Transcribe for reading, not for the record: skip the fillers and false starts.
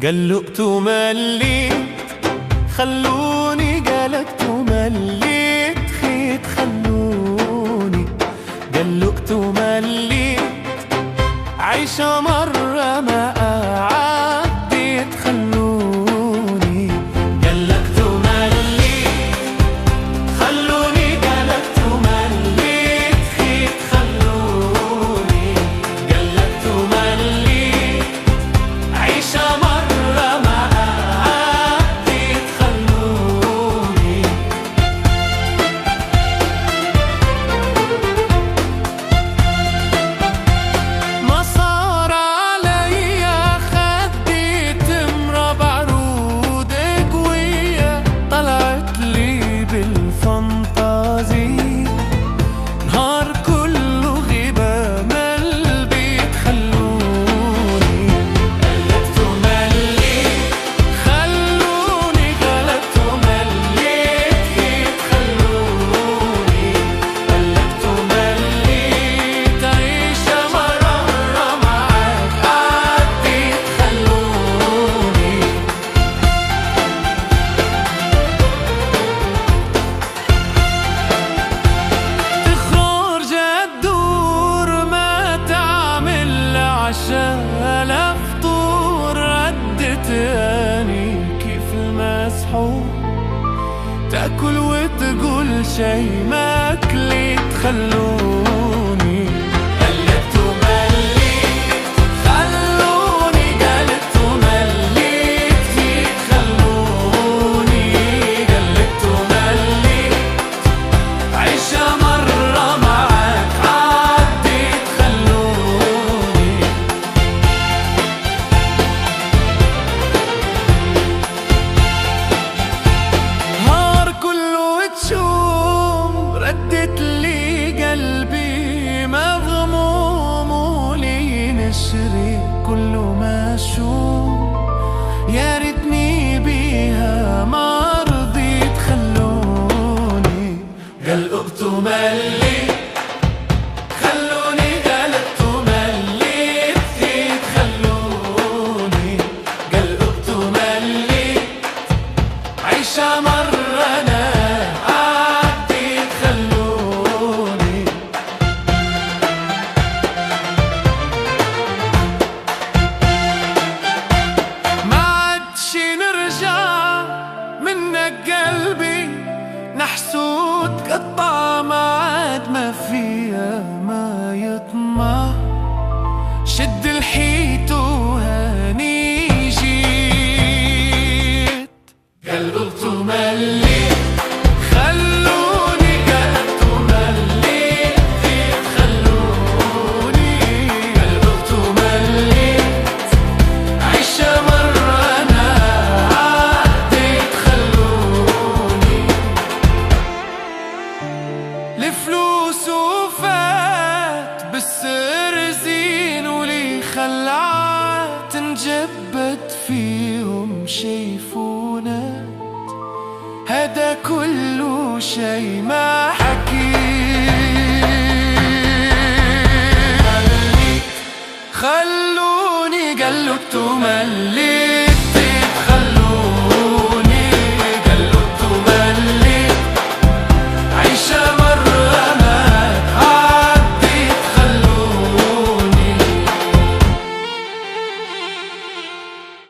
قلقت ومليت خلوني، قلقت ومليت خيت خلوني، قلقت ومليت عيشة مرة ما عديت خلوني، قلقت ومليت خلوني، قلقت ومليت خيت خلوني، قلقت ومليت عيشة مرة ما عديت خلوني. ما صار عليا خدي تمرة بعرود قوية، طلعت لي بالفانتازي نهار كله غيبة مال البيت خلوني، قلقت ومليت خلوني، قلقت ومليت خيت خلوني، قلقت ومليت عيشة مرة معاك عديت خلوني. تخرج الدور ما تعمل عشاء لا فطور، ردت اني كيف المسحور تاكل وتقول شي ما اكلت خلوني، قلقت ومليت خلوني، قلقت ومليت فيك خلوني، قلقت ومليت عيشة مرة معاك عديت خلوني. نهار كله تشوم ردت لي قلبي مغموم، ولي نشري كله مشوم، يا ريتني بيها ما رضيت خلوني، قلقت ومليت خلوني، قلقت ومليت خيت خلوني، قلقت ومليت عيشة مرة أنا عديت خلوني. ما عادش نرجع منك قلبي، نحسود قطع ما عاد ما فيها ما يطمع، شد الحيط وهاني جيت، قلقت ومليت خلوني، قلقت ومليت خيت خلوني، قلقت ومليت عيشة مرة أنا عديت خلوني. الفلوس وفات بالسر زين، ولي خلعت انجبت فيهم شيفونات، هذا كله شي ما حكيت، خلوني قلقت ومليت